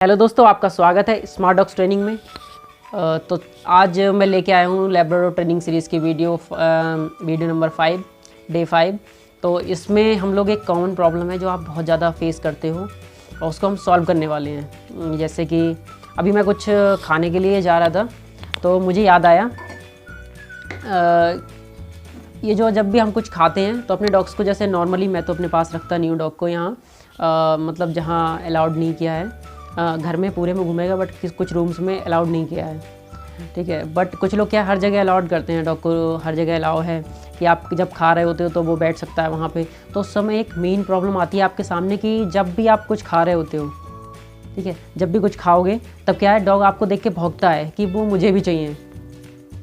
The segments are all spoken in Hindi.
हेलो दोस्तों, आपका स्वागत है स्मार्ट डॉग्स ट्रेनिंग में। तो आज मैं लेके आया हूँ लैब्राडोर ट्रेनिंग सीरीज़ की वीडियो नंबर 5 डे 5। तो इसमें हम लोग एक कॉमन प्रॉब्लम है जो आप बहुत ज़्यादा फेस करते हो और उसको हम सॉल्व करने वाले हैं। जैसे कि अभी मैं कुछ खाने के लिए जा रहा था तो मुझे याद आया ये जो जब भी हम कुछ खाते हैं तो अपने डॉग्स को, जैसे नॉर्मली मैं तो अपने पास रखता नहीं हूँ डॉग को यहाँ, मतलब जहाँ अलाउड नहीं किया है। घर में पूरे में घूमेगा बट कुछ रूम्स में अलाउड नहीं किया है, ठीक है। बट कुछ लोग क्या हर जगह अलाउड करते हैं, डॉग को हर जगह अलाउ है कि आप जब खा रहे होते हो तो वो बैठ सकता है वहाँ पे। तो उस समय एक मेन प्रॉब्लम आती है आपके सामने कि जब भी आप कुछ खा रहे होते हो, ठीक है, जब भी कुछ खाओगे तब क्या है, डॉग आपको देख के भौंकता है कि वो मुझे भी चाहिए।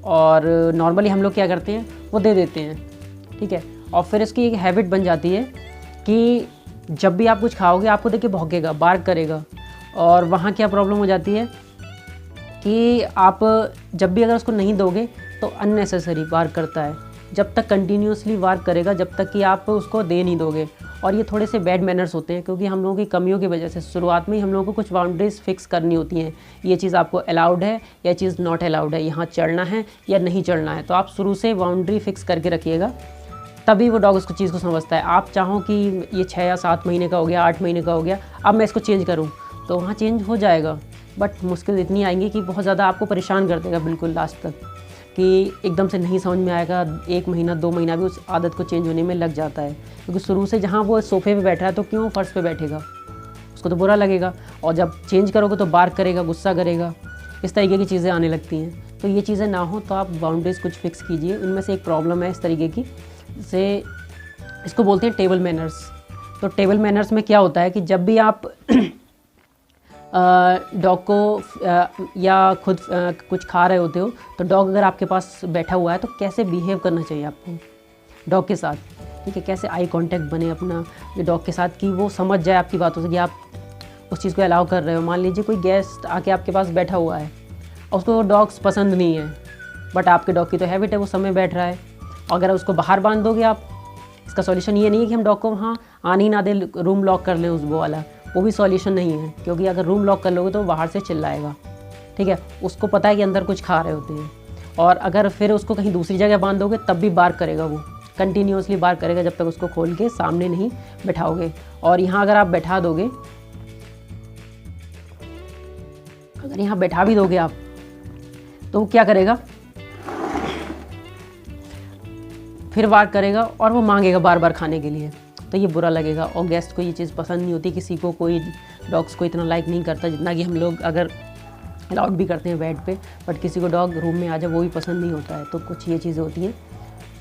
और नॉर्मली हम लोग क्या करते हैं, वो दे देते हैं, ठीक है। और फिर इसकी एक हैबिट बन जाती है कि जब भी आप कुछ खाओगे आपको देख के भौंकेगा, बार्क करेगा। और वहाँ क्या प्रॉब्लम हो जाती है कि आप जब भी अगर उसको नहीं दोगे तो अननेसेसरी वार करता है। जब तक कंटिन्यूसली वार करेगा जब तक कि आप उसको दे नहीं दोगे। और ये थोड़े से बैड मैनर्स होते हैं क्योंकि हम लोगों की कमियों की वजह से शुरुआत में ही हम लोगों को कुछ बाउंड्रीज फिक्स करनी होती हैं। ये चीज़ आपको अलाउड है, यह चीज़ नॉट अलाउड है, यहाँ चढ़ना है या नहीं चढ़ना है। तो आप शुरू से बाउंड्री फिक्स करके रखिएगा, तभी वो डॉग उसको चीज़ को समझता है। आप चाहो कि ये 6 या 7 महीने का हो गया, 8 महीने का हो गया, अब मैं इसको चेंज करूँ तो वहाँ चेंज हो जाएगा। बट मुश्किल इतनी आएंगी कि बहुत ज़्यादा आपको परेशान कर देगा बिल्कुल लास्ट तक, कि एकदम से नहीं समझ में आएगा। 1 महीना 2 महीना भी उस आदत को चेंज होने में लग जाता है, क्योंकि शुरू से जहाँ वो सोफे पे बैठा है तो क्यों फर्श पे बैठेगा, उसको तो बुरा लगेगा। और जब चेंज करोगे तो बार्क करेगा, गुस्सा करेगा, इस तरीके की चीज़ें आने लगती हैं। तो ये चीज़ें ना हो तो आप बाउंड्रीज कुछ फिक्स कीजिए। उनमें से एक प्रॉब्लम है इस तरीके की, से इसको बोलते हैं टेबल मैनर्स। तो टेबल मैनर्स में क्या होता है कि जब भी आप डॉग को या खुद कुछ खा रहे होते हो तो डॉग अगर आपके पास बैठा हुआ है तो कैसे बिहेव करना चाहिए आपको डॉग के साथ, ठीक है। कैसे आई कांटेक्ट बने अपना डॉग के साथ कि वो समझ जाए आपकी बातों से कि आप उस चीज़ को अलाउ कर रहे हो। मान लीजिए कोई गेस्ट आके आपके पास बैठा हुआ है और उसको डॉग्स पसंद नहीं है, बट आपके डॉग की तो हैबिट है वो समय बैठ रहा है। अगर उसको बाहर बांध दोगे आप, इसका सॉल्यूशन ये नहीं है कि हम डॉग को वहाँ आने ही ना दें, रूम लॉक कर लें वो वाला, वो भी सॉल्यूशन नहीं है। क्योंकि अगर रूम लॉक कर लोगे तो बाहर से चिल्लाएगा, ठीक है। उसको पता है कि अंदर कुछ खा रहे होते हैं। और अगर फिर उसको कहीं दूसरी जगह बांध दोगे तब भी बार्क करेगा, वो कंटिन्यूसली बार्क करेगा जब तक उसको खोल के सामने नहीं बैठाओगे। और यहाँ अगर आप बैठा दोगे, अगर यहाँ बैठा भी दोगे आप, तो वो क्या करेगा, फिर वार करेगा और वो मांगेगा बार बार खाने के लिए। तो ये बुरा लगेगा और गेस्ट को ये चीज़ पसंद नहीं होती। किसी को, कोई डॉग्स को इतना लाइक नहीं करता जितना कि हम लोग अगर अलाउड भी करते हैं बेड पे, बट किसी को डॉग रूम में आ जाए वो भी पसंद नहीं होता है। तो कुछ ये चीज़ें होती हैं,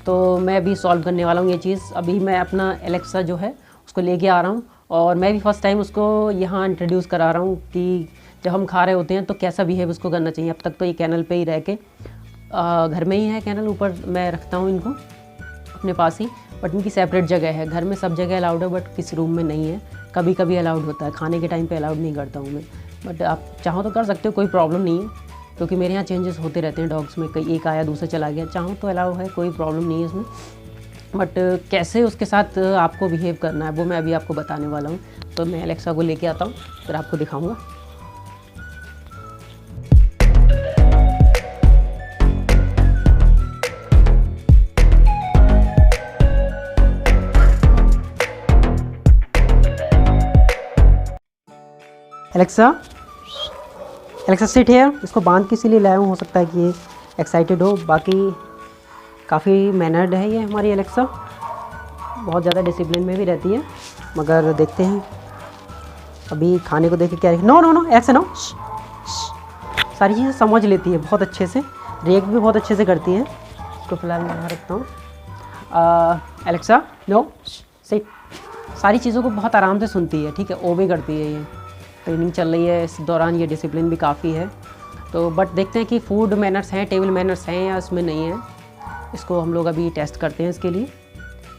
तो मैं भी सॉल्व करने वाला हूँ ये चीज़। अभी मैं अपना एलेक्सा जो है उसको लेके आ रहा हूँ और मैं भी फर्स्ट टाइम उसको यहाँ इंट्रोड्यूस करा रहा हूँ कि जब हम खा रहे होते हैं तो कैसा बिहेव उसको करना चाहिए। अब तक तो ये कैनल पे ही रह के, घर में ही है कैनल, ऊपर मैं रखता हूँ इनको अपने पास ही, बट इनकी सेपरेट जगह है। घर में सब जगह अलाउड है बट किसी रूम में नहीं है। कभी कभी अलाउड होता है, खाने के टाइम पे अलाउड नहीं करता हूँ मैं, बट आप चाहो तो कर सकते हो, कोई प्रॉब्लम नहीं है। क्योंकि मेरे यहाँ चेंजेस होते रहते हैं डॉग्स में, कई एक आया दूसरा चला गया, चाहो तो अलाउ है, कोई प्रॉब्लम नहीं है इसमें। बट कैसे उसके साथ आपको बिहेव करना है वो मैं अभी आपको बताने वाला हूँ। तो मैं एलेक्सा को लेके आता हूँ फिर आपको दिखाऊँगा। Alexa, Alexa sit here. इसको बांध के इसीलिए लाया हूँ, हो सकता है कि ये एक्साइटेड हो। बाकी काफ़ी मैनर्ड है ये हमारी एलेक्सा, बहुत ज़्यादा डिसिप्लिन में भी रहती है। मगर देखते हैं अभी खाने को देख के क्या। नो नो नो, ऐसे नो, सारी चीज़ें समझ लेती है बहुत अच्छे से, रिएक्ट भी बहुत अच्छे से करती है। इसको फिलहाल मैं यहाँ रखता हूँ। Alexa no sit. सारी चीज़ों को बहुत आराम से सुनती है, ठीक है, ओबे करती है। ये ट्रेनिंग चल रही है, इस दौरान ये डिसिप्लिन भी काफ़ी है। तो बट देखते हैं कि फूड मैनर्स हैं, टेबल मैनर्स हैं या इसमें नहीं है। इसको हम लोग अभी टेस्ट करते हैं इसके लिए,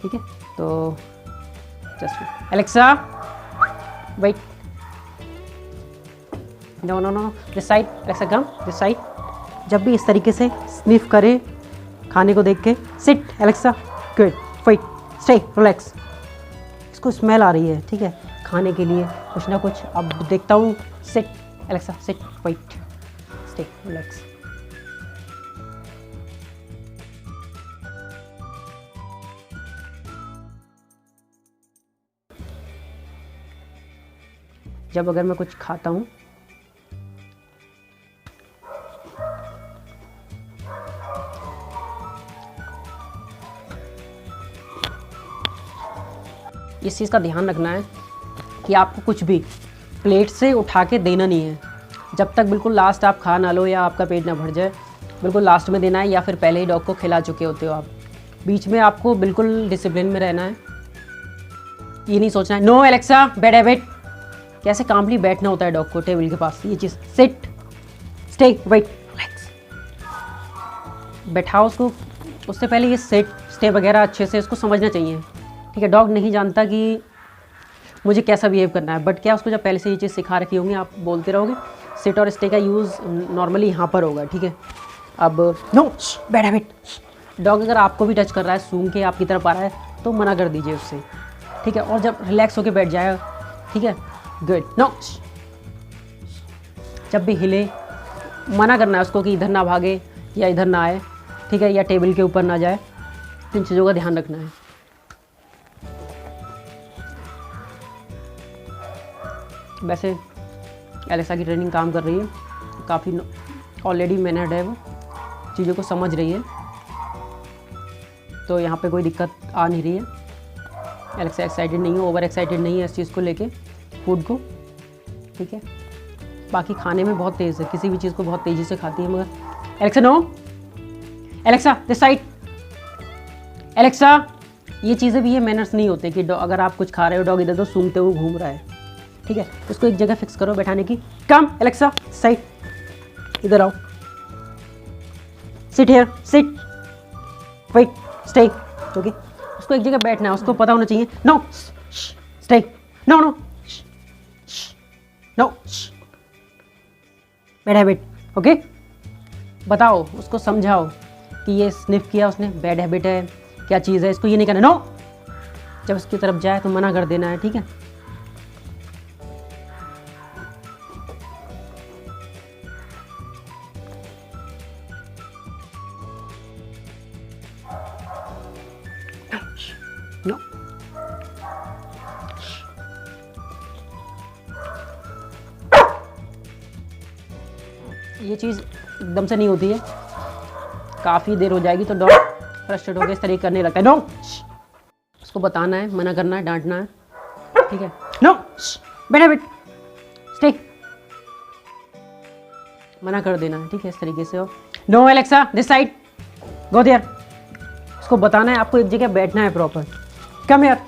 ठीक है। तो just Alexa wait, no no no, this side, Alexa come this side. जब भी इस तरीके से स्निफ करे खाने को देख के, sit Alexa, good, wait, stay, relax. इसको स्मेल आ रही है, ठीक है, खाने के लिए कुछ ना कुछ। अब देखता हूँ, sit Alexa sit wait stay relax. जब अगर मैं कुछ खाता हूँ इस चीज़ का ध्यान रखना है कि आपको कुछ भी प्लेट से उठा के देना नहीं है जब तक बिल्कुल लास्ट आप खा ना लो या आपका पेट ना भर जाए। बिल्कुल लास्ट में देना है या फिर पहले ही डॉग को खिला चुके होते हो आप। बीच में आपको बिल्कुल डिसिप्लिन में रहना है। ये नहीं सोचना है नो एलेक्सा बेड हैबिट। कैसे कामली बैठना होता है डॉग को टेबल के पास। ये चीज़ सिट स्टे वेट रिलैक्स। बैठाओ उसको। उससे पहले ये सिट स्टे वगैरह अच्छे से इसको समझना चाहिए। ठीक है, डॉग नहीं जानता कि मुझे कैसा बिहेव करना है, बट क्या उसको जब पहले से ये चीज़ सिखा रखी होंगी आप बोलते रहोगे। सिट और स्टे का यूज़ नॉर्मली यहाँ पर होगा। ठीक है, अब नो बैड हैबिट। डॉग अगर आपको भी टच कर रहा है, सूंघ के आपकी तरफ आ रहा है तो मना कर दीजिए उससे। ठीक है, और जब रिलैक्स होके बैठ जाए, ठीक है, गुड। नो, जब भी हिले मना करना है उसको कि इधर ना भागे या इधर ना आए। ठीक है, या टेबल के ऊपर ना जाए। इन चीज़ों का ध्यान रखना है। वैसे एलेक्सा की ट्रेनिंग काम कर रही है, काफ़ी ऑलरेडी मैनर्ड है, वो चीज़ों को समझ रही है, तो यहाँ पे कोई दिक्कत आ नहीं रही है। एलेक्सा एक्साइटेड नहीं है, ओवर एक्साइटेड नहीं है इस चीज़ को लेके, फूड को। ठीक है, बाकी खाने में बहुत तेज़ है, किसी भी चीज़ को बहुत तेज़ी से खाती है। मगर Alexa no, Alexa this side, Alexa. ये चीज़ें भी ये मैनर्स नहीं होते कि अगर आप कुछ खा रहे हो डॉग इधर तो सूंघते हुए घूम रहा है। ठीक है, इसको एक जगह फिक्स करो बैठाने की। कम एलेक्सा साइड, इधर आओ, sit here, sit wait stay. Okay, उसको एक जगह बैठना है, उसको पता होना चाहिए no stay, no no no bad habit. Okay, बताओ उसको, समझाओ कि ये स्निफ किया उसने, बैड हैबिट है, क्या चीज़ है, इसको ये नहीं करना। नो, जब उसकी तरफ जाए तो मना कर देना है। ठीक है, नो, ये चीज़ एकदम से नहीं होती है, काफ़ी देर हो जाएगी तो डॉग फ्रस्ट्रेट होकर इस तरीके करने लगता है। नो, उसको बताना है, मना करना है, डांटना है। ठीक है, नो बैड हैबिट स्टे, मना कर देना है। ठीक है, इस तरीके से हो। No Alexa this side, go there. उसको बताना है आपको एक जगह बैठना है proper. Come here,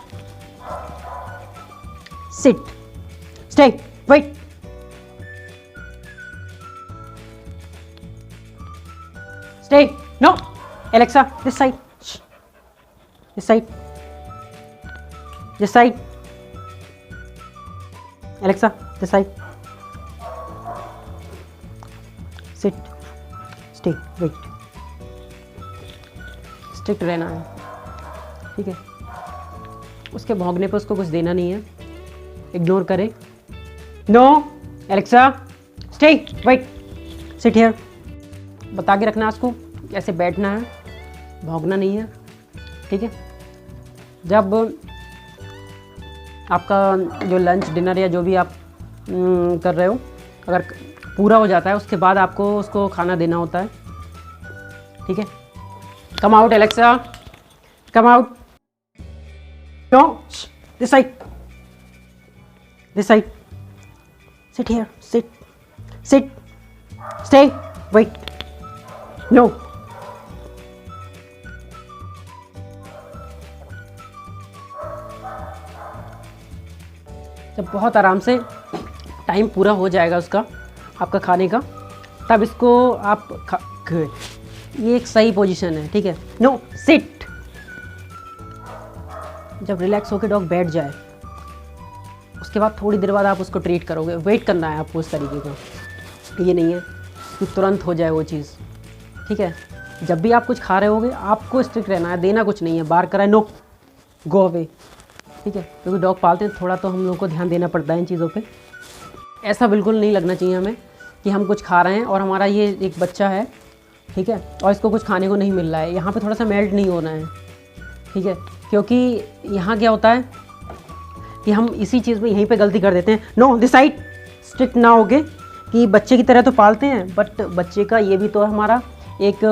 sit stay wait, stay no Alexa this side, this side, this side, Alexa this side, sit stay wait. Strict रहना है। ठीक है, उसके भौंकने पर उसको कुछ देना नहीं है, इग्नोर करे। No Alexa stay wait sit here, बता के रखना उसको कैसे बैठना है, भौंकना नहीं है। ठीक है, जब आपका जो लंच डिनर या जो भी आप कर रहे हो अगर पूरा हो जाता है, उसके बाद आपको उसको खाना देना होता है। ठीक है, come out Alexa, come out, no this side, this side, sit here, sit sit stay wait, no. जब बहुत आराम से टाइम पूरा हो जाएगा उसका, आपका खाने का, तब इसको आप ये एक सही पोजीशन है। ठीक है, नो सिट। जब रिलैक्स होकर डॉग बैठ जाए उसके बाद थोड़ी देर बाद आप उसको ट्रीट करोगे। वेट करना है आपको उस तरीके का, ये नहीं है कि तुरंत हो जाए वो चीज़। ठीक है, जब भी आप कुछ खा रहे होगे आपको स्ट्रिक्ट रहना है, देना कुछ नहीं है। बार कराए नो गो अवे। ठीक है, क्योंकि डॉग पालते हैं, थोड़ा तो हम लोगों को ध्यान देना पड़ता है इन चीज़ों पे। ऐसा बिल्कुल नहीं लगना चाहिए हमें कि हम कुछ खा रहे हैं और हमारा ये एक बच्चा है, ठीक है, और इसको कुछ खाने को नहीं मिल रहा है। यहाँ पे थोड़ा सा मेल्ट नहीं होना है, ठीक है, क्योंकि यहाँ क्या होता है कि हम इसी चीज़ में यहीं पे गलती कर देते हैं। नो दिस साइड, स्ट्रिक्ट ना होके कि बच्चे की तरह तो पालते हैं, बट बच्चे का ये भी तो हमारा एक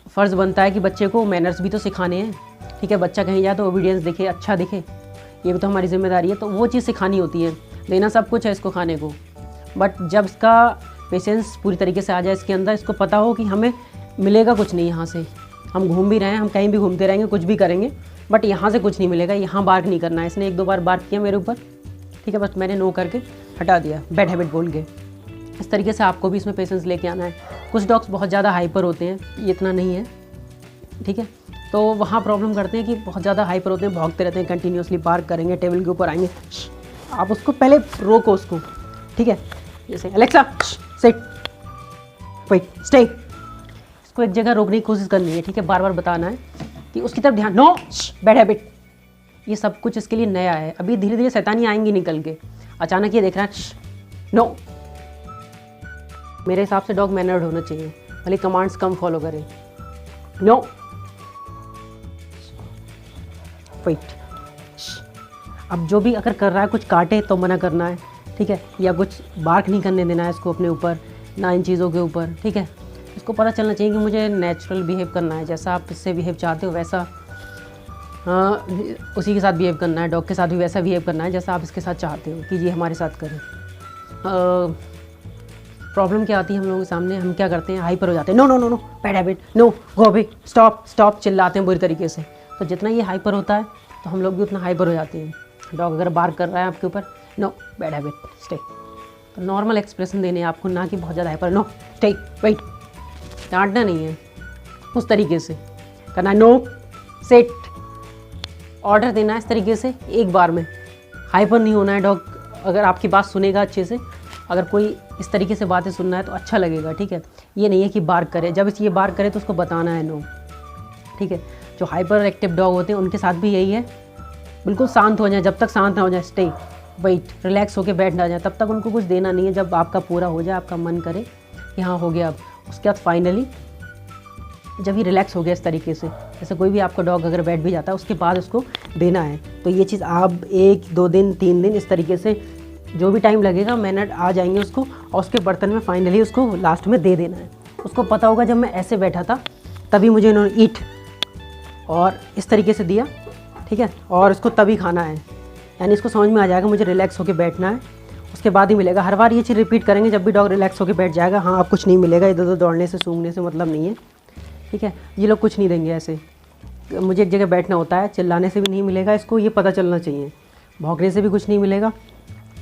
फ़र्ज़ बनता है कि बच्चे को मैनर्स भी तो सिखाने हैं, ठीक है। बच्चा कहीं जाए तो ओबीडियंस दिखे, अच्छा दिखे, ये भी तो हमारी जिम्मेदारी है। तो वो चीज़ सिखानी होती है, देना सब कुछ है इसको खाने को, बट जब इसका पेशेंस पूरी तरीके से आ जाए इसके अंदर, इसको पता हो कि हमें मिलेगा कुछ नहीं यहाँ से। हम घूम भी रहे हैं, हम कहीं भी घूमते रहेंगे, कुछ भी करेंगे, बट यहाँ से कुछ नहीं मिलेगा, यहाँ बार्क नहीं करना है। इसने 1-2 बार बार्क किया मेरे ऊपर, ठीक है, बस मैंने नो करके हटा दिया, बैड हैबिट बोल के। इस तरीके से आपको भी इसमें पेशेंस लेके आना है। कुछ डॉग्स बहुत ज़्यादा हाइपर होते हैं, ये इतना नहीं है, ठीक है, तो वहाँ प्रॉब्लम करते हैं कि बहुत ज़्यादा हाइपर होते हैं, भागते रहते हैं, कंटिन्यूसली बार्क करेंगे, टेबल के ऊपर आएंगे। आप उसको पहले रोको उसको, ठीक है, जैसे अलेक्सा सिट, वेट, स्टे। इसको एक जगह रोकने की कोशिश करनी है, ठीक है, बार बार बताना है कि उसकी तरफ ध्यान, नो बैड हैबिट। ये सब कुछ इसके लिए नया है, अभी धीरे धीरे शैतानी आएंगी निकल के। अचानक ये देख रहा है नो। मेरे हिसाब से डॉग मैनर्ड होना चाहिए, भले कमांड्स कम फॉलो करें। No, wait. अब जो भी अगर कर रहा है, कुछ काटे तो मना करना है, ठीक है, या कुछ बार्क नहीं करने देना है इसको अपने ऊपर, ना इन चीज़ों के ऊपर, ठीक है। इसको पता चलना चाहिए कि मुझे नेचुरल बिहेव करना है, जैसा आप इससे बिहेव चाहते हो वैसा उसी के साथ बिहेव करना है। डॉग के साथ भी वैसा बिहेव करना है जैसा आप इसके साथ चाहते हो कि ये हमारे साथ करे। प्रॉब्लम क्या आती है हम लोगों के सामने, हम क्या करते हैं, हाइपर हो जाते हैं, no no no no bad habit, no go away, stop stop, चिल्लाते हैं बुरी तरीके से। तो जितना ये हाइपर होता है तो हम लोग भी उतना हाइपर हो जाते हैं। डॉग अगर बार्क कर रहा है आपके ऊपर, नो बैड हैबिट, स्टे। तो नॉर्मल एक्सप्रेशन देने हैं आपको, ना कि बहुत ज़्यादा हाइपर, नो स्टे वेट। डांटना नहीं है, उस तरीके से करना है, नो सेट, ऑर्डर देना है इस तरीके से, एक बार में। हाइपर नहीं होना है। डॉग अगर आपकी बात सुनेगा अच्छे से, अगर कोई इस तरीके से बातें सुनना है तो अच्छा लगेगा, ठीक है। ये नहीं है कि बार्क करे, जब ये बार्क करे तो उसको बताना है नो, ठीक है। जो हाइपर एक्टिव डॉग होते हैं उनके साथ भी यही है, बिल्कुल शांत हो जाए, जब तक शांत ना हो जाए, स्टे वेट, रिलैक्स होकर बैठ ना जाए, तब तक उनको कुछ देना नहीं है। जब आपका पूरा हो जाए, आपका मन करे कि हाँ हो गया, अब उसके बाद फाइनली जब ही रिलैक्स हो गया इस तरीके से, जैसे कोई भी आपका डॉग अगर बैठ भी जाता है उसके बाद उसको देना है। तो ये चीज़ आप 1-2 दिन 3 दिन इस तरीके से, जो भी टाइम लगेगा, मिनट आ जाएंगे उसको, और उसके बर्तन में फाइनली उसको लास्ट में दे देना है। उसको पता होगा जब मैं ऐसे बैठा था तभी मुझे इन्होंने ईट और इस तरीके से दिया, ठीक है, और इसको तभी खाना है। यानी इसको समझ में आ जाएगा मुझे रिलैक्स होकर बैठना है, उसके बाद ही मिलेगा। हर बार ये चीज़ रिपीट करेंगे, जब भी डॉग रिलैक्स होकर बैठ जाएगा, हाँ अब कुछ नहीं मिलेगा, इधर उधर दौड़ने से सूंघने से मतलब नहीं है, ठीक है। ये लोग कुछ नहीं देंगे ऐसे, मुझे एक जगह बैठना होता है, चिल्लाने से भी नहीं मिलेगा, इसको ये पता चलना चाहिए, भौंकने से भी कुछ नहीं मिलेगा।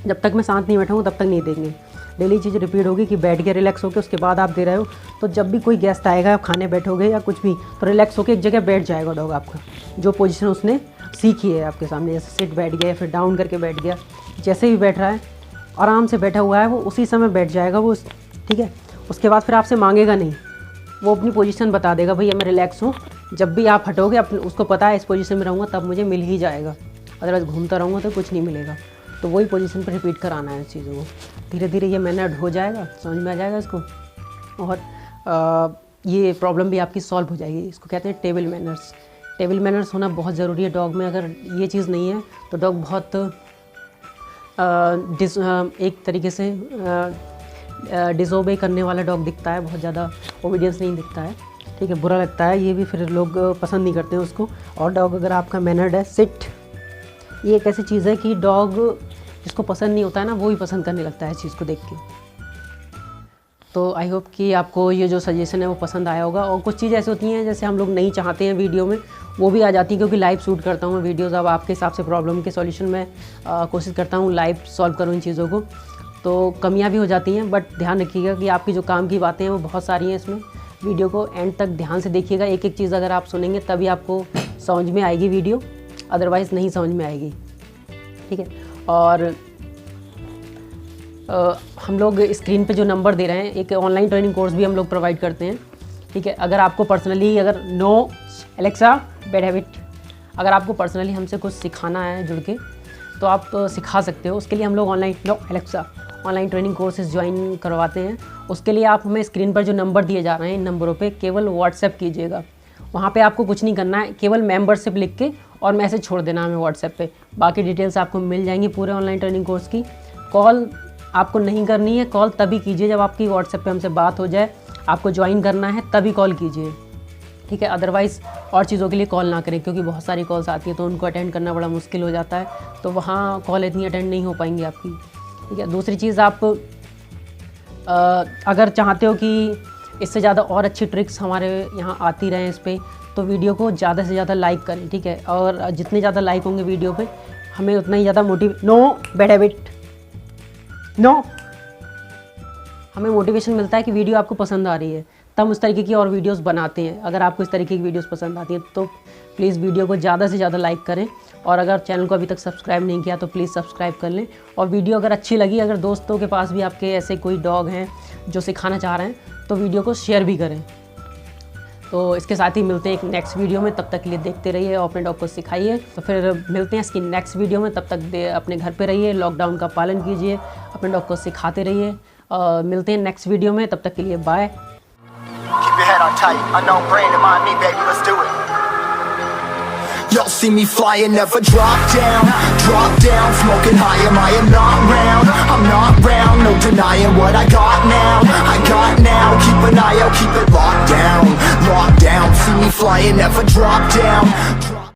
जब तक मैं शांत नहीं बैठाऊँ तब तक नहीं देंगे। डेली चीज़ रिपीट होगी कि बैठ के रिलैक्स होकर उसके बाद आप दे रहे हो, तो जब भी कोई गेस्ट आएगा, खाने बैठोगे या कुछ भी, तो रिलैक्स होकर एक जगह बैठ जाएगा डॉग आपका, जो पोजीशन उसने सीखी है आपके सामने, जैसे सिट बैठ गया, फिर डाउन करके बैठ गया, जैसे भी बैठ रहा है आराम से बैठा हुआ है वो उसी समय बैठ जाएगा वो, ठीक है। उसके बाद फिर आपसे मांगेगा नहीं, वो अपनी पोजीशन बता देगा, भैया मैं रिलैक्स हूँ। जब भी आप हटोगे, अपने उसको पता है इस पोजीशन में रहूँगा तब मुझे मिल ही जाएगा, अदरवाइज़ घूमता रहूँगा तो कुछ नहीं मिलेगा। तो वही पोजीशन पर रिपीट कराना है इस चीज़ों को। धीरे धीरे ये मैनर्ड हो जाएगा, समझ में आ जाएगा इसको, और ये प्रॉब्लम भी आपकी सॉल्व हो जाएगी। इसको कहते हैं टेबल मैनर्स। टेबल मैनर्स होना बहुत ज़रूरी है डॉग में। अगर ये चीज़ नहीं है तो डॉग बहुत एक तरीके से डिसोबे करने वाला डॉग दिखता है, बहुत ज़्यादा ओबीडियंस नहीं दिखता है, ठीक है, बुरा लगता है। ये भी फिर लोग पसंद नहीं करते हैं उसको। और डॉग अगर आपका मैनर्ड है, सिट, ये एक ऐसी चीज़ है कि डॉग जिसको पसंद नहीं होता है ना, वो भी पसंद करने लगता है इस चीज़ को देख के। तो आई होप कि आपको ये जो सजेशन है वो पसंद आया होगा। और कुछ चीज़ ऐसी होती हैं जैसे हम लोग नहीं चाहते हैं वीडियो में, वो भी आ जाती है, क्योंकि लाइव शूट करता हूँ मैं वीडियोज़। अब आपके हिसाब से प्रॉब्लम के सॉल्यूशन में कोशिश करता हूँ लाइव सॉल्व करूँ इन चीज़ों को, तो कमियाँ भी हो जाती हैं। बट ध्यान रखिएगा कि आपकी जो काम की बातें हैं वो बहुत सारी हैं इसमें। वीडियो को एंड तक ध्यान से देखिएगा, एक एक चीज़ अगर आप सुनेंगे तभी आपको समझ में आएगी वीडियो, अदरवाइज़ नहीं समझ में आएगी, ठीक है। और हम लोग स्क्रीन पे जो नंबर दे रहे हैं, एक ऑनलाइन ट्रेनिंग कोर्स भी हम लोग प्रोवाइड करते हैं, ठीक है। अगर आपको पर्सनली, अगर नो एलेक्सा बैड हैबिट, अगर आपको पर्सनली हमसे कुछ सिखाना है जुड़ के, तो आप सिखा सकते हो। उसके लिए हम लोग ऑनलाइन ट्रेनिंग कोर्सेज ज्वाइन करवाते हैं। उसके लिए आप हमें स्क्रीन पर जो नंबर दिए जा रहे हैं इन नंबरों पे केवल व्हाट्सएप कीजिएगा। वहाँ पे आपको कुछ नहीं करना है, केवल मेंबरशिप लिख के और मैसेज छोड़ देना हमें व्हाट्सएप पे। बाकी डिटेल्स आपको मिल जाएंगी पूरे ऑनलाइन ट्रेनिंग कोर्स की। कॉल आपको नहीं करनी है, कॉल तभी कीजिए जब आपकी व्हाट्सएप पे हमसे बात हो जाए। आपको ज्वाइन करना है तभी कॉल कीजिए, ठीक है। अदरवाइज़ और चीज़ों के लिए कॉल ना करें, क्योंकि बहुत सारी कॉल्स आती है तो उनको अटेंड करना बड़ा मुश्किल हो जाता है, तो वहाँ कॉल इतनी अटेंड नहीं हो पाएंगी आपकी, ठीक है। दूसरी चीज़, आप अगर चाहते हो कि इससे ज़्यादा और अच्छी ट्रिक्स हमारे यहाँ आती रहें इस पर, तो वीडियो को ज़्यादा से ज़्यादा लाइक करें, ठीक है। और जितने ज़्यादा लाइक होंगे वीडियो पे, हमें उतना ही ज़्यादा हमें मोटिवेशन मिलता है कि वीडियो आपको पसंद आ रही है, तब उस तरीके की और वीडियोस बनाते हैं। अगर आपको इस तरीके की वीडियोस पसंद आती हैं तो प्लीज़ वीडियो को ज़्यादा से ज़्यादा लाइक करें, और अगर चैनल को अभी तक सब्सक्राइब नहीं किया तो प्लीज़ सब्सक्राइब कर लें। और वीडियो अगर अच्छी लगी, अगर दोस्तों के पास भी आपके ऐसे कोई डॉग हैं जो सिखाना चाह रहे हैं, तो वीडियो को शेयर भी करें। तो इसके साथ ही मिलते हैं एक नेक्स्ट वीडियो में। तब तक के लिए देखते रहिए और अपने डॉग को सिखाइए। तो फिर मिलते हैं इसकी नेक्स्ट वीडियो में। तब तक अपने घर पे रहिए, लॉकडाउन का पालन कीजिए, अपने डॉग को सिखाते रहिए। मिलते हैं नेक्स्ट वीडियो में, तब तक के लिए bye. Keep your head on tight, unknown brain to mind me, baby, let's do it. Y'all see me flying, never drop down, smoking high, I am not round, I'm not round, no denying what I got now, keep an eye out, keep it locked down, see me flying, never drop down.